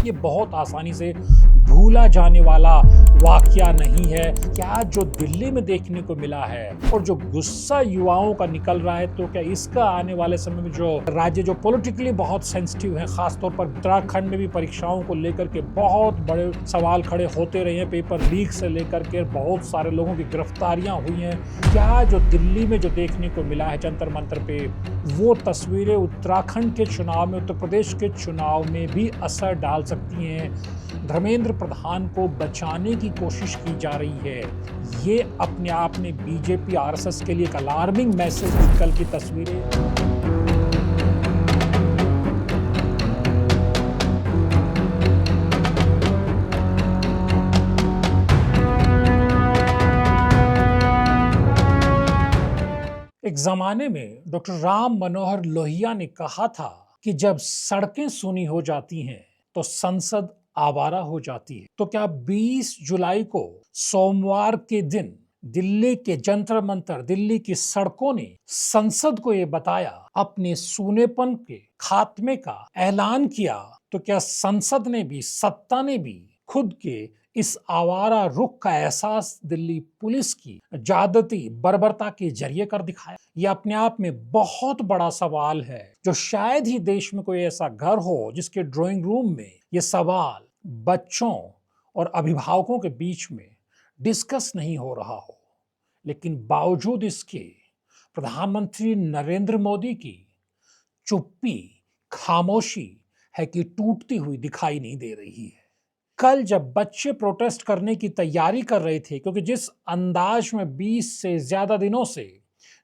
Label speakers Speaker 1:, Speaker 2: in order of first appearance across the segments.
Speaker 1: ये बहुत आसानी से भूला जाने वाला वाकया नहीं है। क्या जो दिल्ली में देखने को मिला है और जो गुस्सा युवाओं का निकल रहा है, तो क्या इसका आने वाले समय में जो राज्य जो पॉलिटिकली बहुत सेंसिटिव है, खासतौर पर उत्तराखंड में भी परीक्षाओं को लेकर के बहुत बड़े सवाल खड़े होते रहे हैं। पेपर लीक से लेकर के बहुत सारे लोगों की गिरफ्तारियां हुई हैं। क्या जो दिल्ली में जो देखने को मिला है जंतर मंतर पे, वो तस्वीरें उत्तराखंड के चुनाव में, उत्तर प्रदेश के चुनाव में भी असर डाल सकती हैं। धर्मेंद्र प्रधान को बचाने की कोशिश की जा रही है। ये अपने आप में बीजेपी आरएसएस के लिए एक अलार्मिंग मैसेज निकल की तस्वीरें। एक जमाने में डॉक्टर राम मनोहर लोहिया ने कहा था कि जब सड़कें सूनी हो जाती हैं तो संसद आवारा हो जाती है। तो क्या 20 जुलाई को सोमवार के दिन दिल्ली के जंतर मंतर, दिल्ली की सड़कों ने संसद को यह बताया, अपने सूनेपन के खात्मे का ऐलान किया? तो क्या संसद ने भी, सत्ता ने भी खुद के इस आवारा रुख का एहसास दिल्ली पुलिस की ज्यादती बर्बरता के जरिए कर दिखाया? यह अपने आप में बहुत बड़ा सवाल है, जो शायद ही देश में कोई ऐसा घर हो जिसके ड्राइंग रूम में यह सवाल बच्चों और अभिभावकों के बीच में डिस्कस नहीं हो रहा हो। लेकिन बावजूद इसके प्रधानमंत्री नरेंद्र मोदी की चुप्पी, खामोशी है कि टूटती हुई दिखाई नहीं दे रही है। कल जब बच्चे प्रोटेस्ट करने की तैयारी कर रहे थे, क्योंकि जिस अंदाज में 20 से ज्यादा दिनों से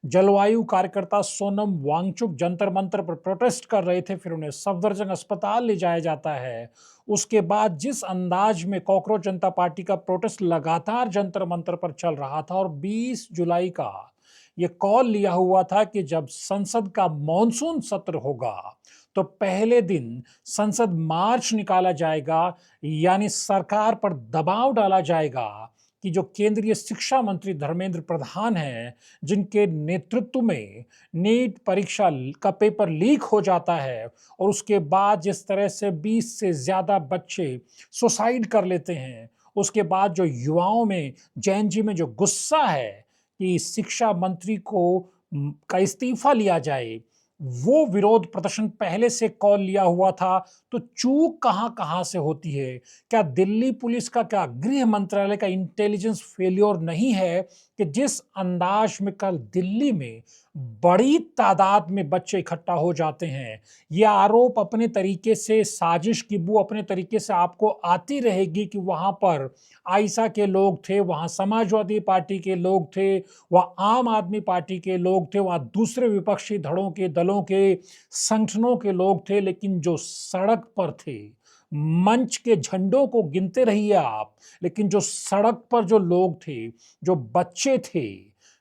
Speaker 1: जलवायु कार्यकर्ता सोनम वांगचुक जंतर मंतर पर प्रोटेस्ट कर रहे थे, फिर उन्हें सफदरजंग अस्पताल ले जाया जाता है। उसके बाद जिस अंदाज में कॉकरोच जनता पार्टी का प्रोटेस्ट लगातार जंतर मंतर पर चल रहा था, और 20 जुलाई का ये कॉल लिया हुआ था कि जब संसद का मॉनसून सत्र होगा तो पहले दिन संसद मार्च निकाला जाएगा, यानी सरकार पर दबाव डाला जाएगा कि जो केंद्रीय शिक्षा मंत्री धर्मेंद्र प्रधान हैं, जिनके नेतृत्व में नीट परीक्षा का पेपर लीक हो जाता है और उसके बाद जिस तरह से 20 से ज्यादा बच्चे सुसाइड कर लेते हैं, उसके बाद जो युवाओं में, जैन जी में जो गुस्सा है कि शिक्षा मंत्री का इस्तीफा लिया जाए, वो विरोध प्रदर्शन पहले से कॉल लिया हुआ था। तो चूक कहां कहां से होती है? क्या दिल्ली पुलिस का, क्या गृह मंत्रालय का इंटेलिजेंस फेलियर नहीं है कि जिस अंदाज में कल दिल्ली में बड़ी तादाद में बच्चे इकट्ठा हो जाते हैं, यह आरोप अपने तरीके से, साजिश की बू अपने तरीके से आपको आती रहेगी कि वहां पर आइसा के लोग थे, वहां समाजवादी पार्टी के लोग थे, वहां आम आदमी पार्टी के लोग थे, वहां दूसरे विपक्षी धड़ों के, दलों के, संगठनों के लोग थे। लेकिन जो सड़क पर थे, मंच के झंडों को गिनते रहिए आप, लेकिन जो सड़क पर जो लोग थे, जो बच्चे थे,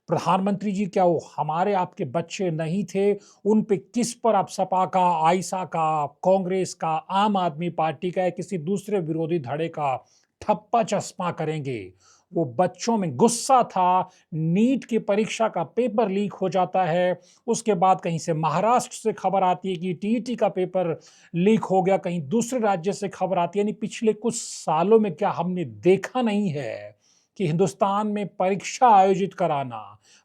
Speaker 1: प्रधानमंत्री जी, क्या वो हमारे आपके बच्चे नहीं थे? उन पे किस पर आप सपा का, आइसा का, कांग्रेस का, आम आदमी पार्टी का या किसी दूसरे विरोधी धड़े का ठप्पा चश्मा करेंगे? वो बच्चों में गुस्सा था। नीट की परीक्षा का पेपर लीक हो जाता है, उसके बाद कहीं से महाराष्ट्र से खबर आती है कि टीईटी का पेपर लीक हो गया, कहीं दूसरे राज्य से खबर आती है। यानी पिछले कुछ सालों में क्या हमने देखा नहीं है कि हिंदुस्तान में परीक्षा आयोजित कराना,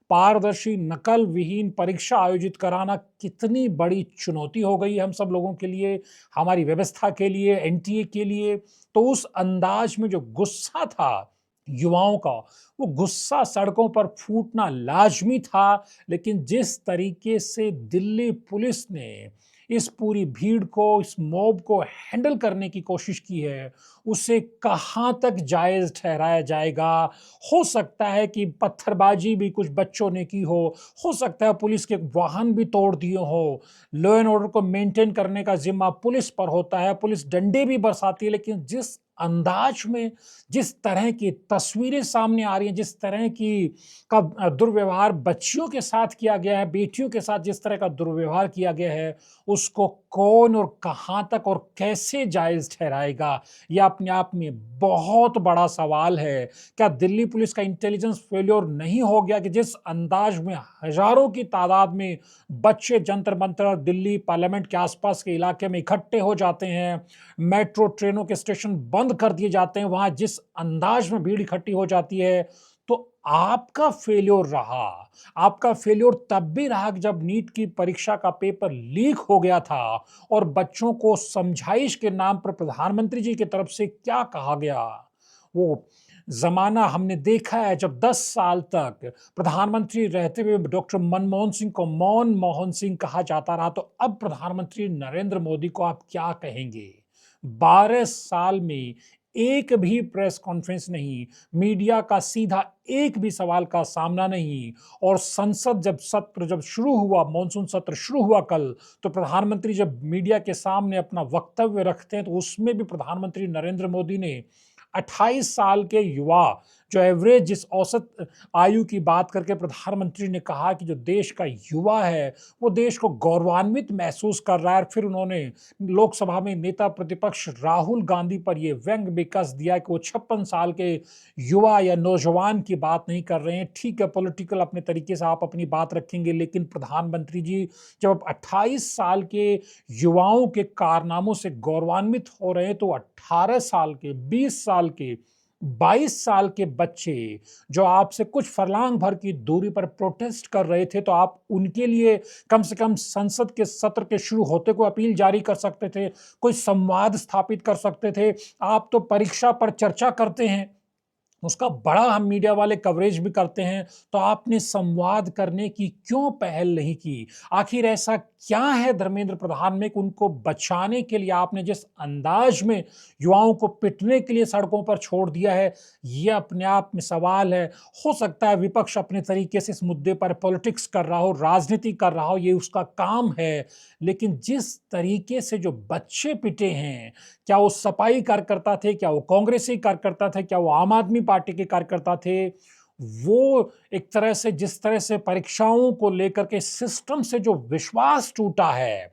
Speaker 1: पारदर्शी नकल विहीन परीक्षा आयोजित कराना कितनी बड़ी चुनौती हो गई है हम सब लोगों के लिए, हमारी व्यवस्था के लिए, एनटीए के लिए। तो उस अंदाज में जो गुस्सा था युवाओं का, वो गुस्सा सड़कों पर फूटना लाजमी था। लेकिन जिस तरीके से दिल्ली पुलिस ने इस पूरी भीड़ को, इस मॉब को हैंडल करने की कोशिश की है, उसे कहां तक जायज ठहराया जाएगा? हो सकता है कि पत्थरबाजी भी कुछ बच्चों ने की हो सकता है पुलिस के वाहन भी तोड़ दिए हो। लॉ एंड ऑर्डर को मेंटेन करने का जिम्मा पुलिस पर होता है, पुलिस डंडे भी बरसाती है। लेकिन जिस अंदाज में जिस तरह की तस्वीरें सामने आ रही हैं, जिस तरह की दुर्व्यवहार बच्चियों के साथ किया गया है, बेटियों के साथ जिस तरह का दुर्व्यवहार किया गया है, उसको कौन और कहाँ तक और कैसे जायज़ ठहराएगा? यह अपने आप में बहुत बड़ा सवाल है। क्या दिल्ली पुलिस का इंटेलिजेंस फेल्योर नहीं हो गया कि जिस अंदाज में हज़ारों की तादाद में बच्चे जंतर-मंतर और दिल्ली पार्लियामेंट के आसपास के इलाके में इकट्ठे हो जाते हैं, मेट्रो ट्रेनों के स्टेशन बंद कर दिए जाते हैं, वहाँ जिस अंदाज में भीड़ इकट्ठी हो जाती है, तो आपका फेल्योर रहा। आपका फेल्योर तब भी रहा कि जब नीट की परीक्षा का पेपर लीक हो गया था और बच्चों को समझाइश के नाम पर प्रधानमंत्री जी की तरफ से क्या कहा गया। वो ज़माना हमने देखा है जब 10 साल तक प्रधानमंत्री रहते हुए डॉक्टर मनमोहन सिंह को मौन मोहन सिंह कहा जाता रहा, तो अब प्रधानमंत्री नरेंद्र मोदी को आप क्या कहेंगे? 12 साल में एक भी प्रेस कॉन्फ्रेंस नहीं, मीडिया का सीधा एक भी सवाल का सामना नहीं, और संसद जब शुरू हुआ, मॉनसून सत्र शुरू हुआ कल, तो प्रधानमंत्री जब मीडिया के सामने अपना वक्तव्य रखते हैं, तो उसमें भी प्रधानमंत्री नरेंद्र मोदी ने 28 साल के युवा, जो एवरेज जिस औसत आयु की बात करके प्रधानमंत्री ने कहा कि जो देश का युवा है, वो देश को गौरवान्वित महसूस कर रहा है। और फिर उन्होंने लोकसभा में नेता प्रतिपक्ष राहुल गांधी पर ये व्यंग भी कस दिया कि वो 56 साल के युवा या नौजवान की बात नहीं कर रहे हैं। ठीक है, पॉलिटिकल अपने तरीके से आप अपनी बात रखेंगे, लेकिन प्रधानमंत्री जी जब आप 28 साल के युवाओं के कारनामों से गौरवान्वित हो रहे हैं, तो 18 साल के, 20 साल के, 22 साल के बच्चे जो आपसे कुछ फरलांग भर की दूरी पर प्रोटेस्ट कर रहे थे, तो आप उनके लिए कम से कम संसद के सत्र के शुरू होते को अपील जारी कर सकते थे, कोई संवाद स्थापित कर सकते थे। आप तो परीक्षा पर चर्चा करते हैं, उसका बड़ा हम मीडिया वाले कवरेज भी करते हैं, तो आपने संवाद करने की क्यों पहल नहीं की? आखिर ऐसा क्या है धर्मेंद्र प्रधान में कि उनको बचाने के लिए आपने जिस अंदाज में युवाओं को पिटने के लिए सड़कों पर छोड़ दिया है, ये अपने आप में सवाल है। हो सकता है विपक्ष अपने तरीके से इस मुद्दे पर पॉलिटिक्स कर रहा हो, राजनीति कर रहा हो, ये उसका काम है, लेकिन जिस तरीके से जो बच्चे पिटे हैं, क्या वो सपाई कार्यकर्ता थे, क्या वो कांग्रेसी कार्यकर्ता थे, क्या वो आम आदमी पार्टी के कार्यकर्ता थे, वो एक तरह से जिस तरह से परीक्षाओं को लेकर के सिस्टम से जो विश्वास टूटा है,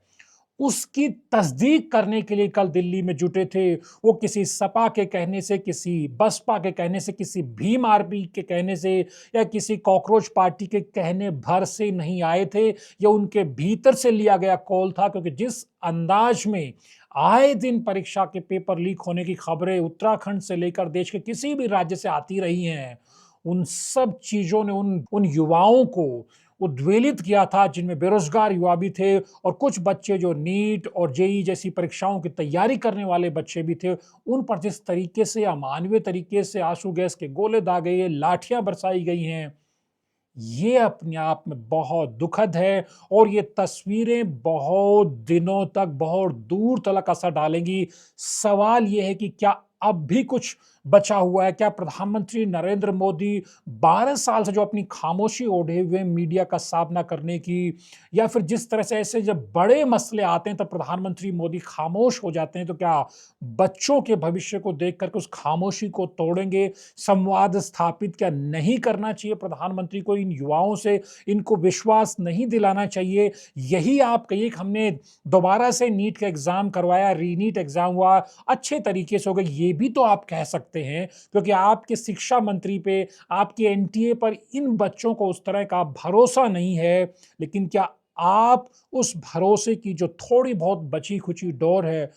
Speaker 1: उसकी तस्दीक करने के लिए कल दिल्ली में जुटे थे। वो किसी सपा के कहने से, किसी बसपा के कहने से, किसी भीम आर्मी के कहने से या किसी कॉकरोच पार्टी के कहने भर से नहीं आए थे। ये उनके भीतर से लिया गया कॉल था, क्योंकि जिस अंदाज में आए दिन परीक्षा के पेपर लीक होने की खबरें उत्तराखंड से लेकर देश के किसी भी राज्य से आती रही हैं, उन सब चीजों ने उन उन युवाओं को उद्वेलित किया था, जिनमें बेरोजगार युवा भी थे और कुछ बच्चे जो नीट और जेई जैसी परीक्षाओं की तैयारी करने वाले बच्चे भी थे। उन पर जिस तरीके से अमानवीय तरीके से आंसू गैस के गोले दागे गए, लाठियां बरसाई गई हैं, ये अपने आप में बहुत दुखद है, और ये तस्वीरें बहुत दिनों तक, बहुत दूर तलक असर डालेंगी। सवाल ये है कि क्या अब भी कुछ बचा हुआ है? क्या प्रधानमंत्री नरेंद्र मोदी 12 साल से जो अपनी खामोशी ओढ़े हुए मीडिया का सामना करने की, या फिर जिस तरह से ऐसे जब बड़े मसले आते हैं तब प्रधानमंत्री मोदी खामोश हो जाते हैं, तो क्या बच्चों के भविष्य को देख करके उस खामोशी को तोड़ेंगे? संवाद स्थापित क्या नहीं करना चाहिए प्रधानमंत्री को इन युवाओं से? इनको विश्वास नहीं दिलाना चाहिए? यही आप कहिए कि हमने दोबारा से नीट का एग्जाम करवाया, रीनीट एग्जाम हुआ, अच्छे तरीके से हो गए, ये भी तो आप कह सकते हैं, क्योंकि आपके शिक्षा मंत्री पे, आपके एनटीए पर इन बच्चों को उस तरह का भरोसा नहीं है। लेकिन क्या आप उस भरोसे की जो थोड़ी बहुत बची खुची डोर है,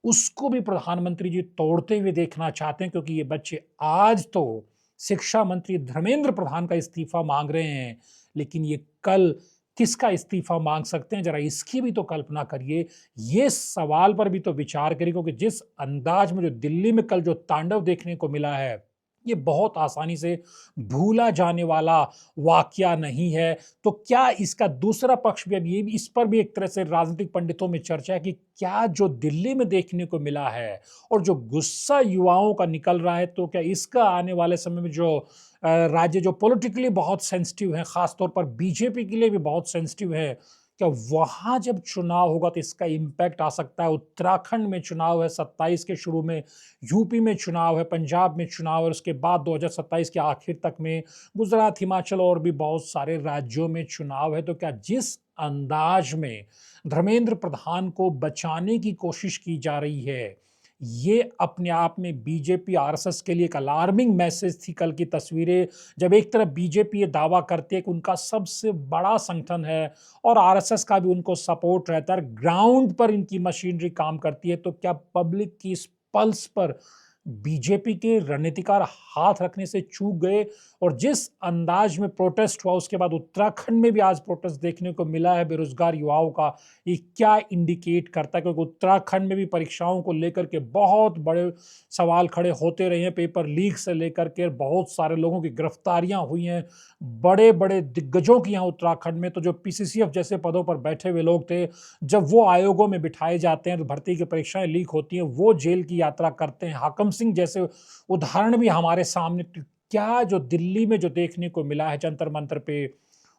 Speaker 1: उसको भी प्रधानमंत्री जी तोड़ते हुए देखना चाहते हैं? क्योंकि ये बच्चे आज तो शिक्षा मंत्री धर्मेंद्र प्रधान का इस्तीफा मांग रहे हैं, लेकिन ये कल किसका इस्तीफा मांग सकते हैं, जरा इसकी भी तो कल्पना करिए। ये सवाल पर भी तो विचार करिए, क्योंकि जिस अंदाज में जो दिल्ली में कल जो तांडव देखने को मिला है, ये बहुत आसानी से भूला जाने वाला वाकया नहीं है। तो क्या इसका दूसरा पक्ष भी, अब ये भी, इस पर भी एक तरह से राजनीतिक पंडितों में चर्चा है कि क्या जो दिल्ली में देखने को मिला है और जो गुस्सा युवाओं का निकल रहा है, तो क्या इसका आने वाले समय में जो राज्य जो पॉलिटिकली बहुत सेंसिटिव है, खासतौर पर बीजेपी के लिए भी बहुत सेंसिटिव है, क्या वहां जब चुनाव होगा तो इसका इम्पैक्ट आ सकता है? उत्तराखंड में चुनाव है 27 के शुरू में, यूपी में चुनाव है, पंजाब में चुनाव है, उसके बाद 2027 के आखिर तक में गुजरात, हिमाचल और भी बहुत सारे राज्यों में चुनाव है। तो क्या जिस अंदाज में धर्मेंद्र प्रधान को बचाने की कोशिश की जा रही है, ये अपने आप में बीजेपी आरएसएस के लिए एक अलार्मिंग मैसेज थी। कल की तस्वीरें, जब एक तरफ बीजेपी ये दावा करती है कि उनका सबसे बड़ा संगठन है और आरएसएस का भी उनको सपोर्ट रहता है, ग्राउंड पर इनकी मशीनरी काम करती है, तो क्या पब्लिक की इस पल्स पर बीजेपी के रणनीतिकार हाथ रखने से चूक गए? और जिस अंदाज में प्रोटेस्ट हुआ, उसके बाद उत्तराखंड में भी आज प्रोटेस्ट देखने को मिला है बेरोजगार युवाओं का, ये क्या इंडिकेट करता है? क्योंकि उत्तराखंड में भी परीक्षाओं को लेकर के बहुत बड़े सवाल खड़े होते रहे हैं, पेपर लीक से लेकर के बहुत सारे लोगों की गिरफ्तारियां हुई हैं, बड़े बड़े दिग्गजों की यहाँ उत्तराखंड में। तो जो पीसीसीएफ जैसे पदों पर बैठे हुए लोग थे, जब वो आयोगों में बिठाए जाते हैं तो भर्ती की परीक्षाएं लीक होती हैं, वो जेल की यात्रा करते हैं। हाकम सिंह जैसे उदाहरण भी हमारे सामने। क्या जो दिल्ली में जो देखने को मिला है जंतर मंतर पे,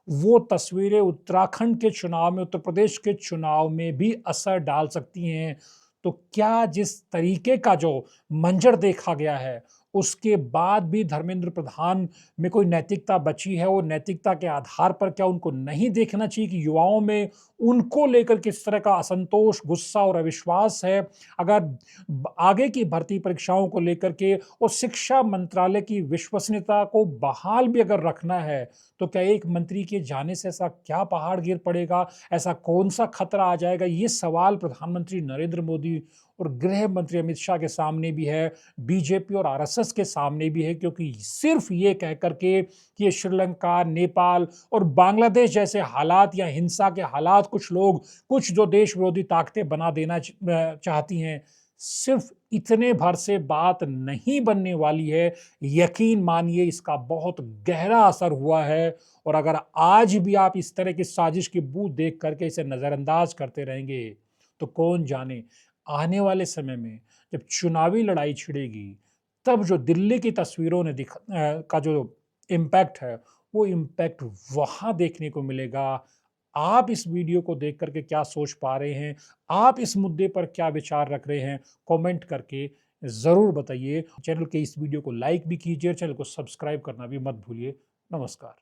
Speaker 1: वो तस्वीरें उत्तराखंड के चुनाव में, उत्तर प्रदेश के चुनाव में भी असर डाल सकती हैं? तो क्या जिस तरीके का जो मंजर देखा गया है, उसके बाद भी धर्मेंद्र प्रधान में कोई नैतिकता बची है? वो नैतिकता के आधार पर क्या उनको नहीं देखना चाहिए कि युवाओं में उनको लेकर किस तरह का असंतोष, गुस्सा और अविश्वास है? अगर आगे की भर्ती परीक्षाओं को लेकर के और शिक्षा मंत्रालय की विश्वसनीयता को बहाल भी अगर रखना है, तो क्या एक मंत्री के जाने से ऐसा क्या पहाड़ गिर पड़ेगा? ऐसा कौन सा खतरा आ जाएगा? ये सवाल प्रधानमंत्री नरेंद्र मोदी और गृह मंत्री अमित शाह के सामने भी है, बीजेपी और आरएसएस के सामने भी है। क्योंकि सिर्फ ये कह करके कि ये श्रीलंका, नेपाल और बांग्लादेश जैसे हालात या हिंसा के हालात कुछ लोग, कुछ जो देश विरोधी ताकतें बना देना चाहती हैं, सिर्फ इतने भर से बात नहीं बनने वाली है। यकीन मानिए इसका बहुत गहरा असर हुआ है। और अगर आज भी आप इस तरह की साजिश की बू देख करके इसे नजरअंदाज करते रहेंगे, तो कौन जाने आने वाले समय में जब चुनावी लड़ाई छिड़ेगी, तब जो दिल्ली की तस्वीरों ने का जो इम्पैक्ट है, वो इम्पैक्ट वहां देखने को मिलेगा। आप इस वीडियो को देख करके क्या सोच पा रहे हैं? आप इस मुद्दे पर क्या विचार रख रहे हैं? कमेंट करके जरूर बताइए। चैनल के इस वीडियो को लाइक भी कीजिए, चैनल को सब्सक्राइब करना भी मत भूलिए। नमस्कार।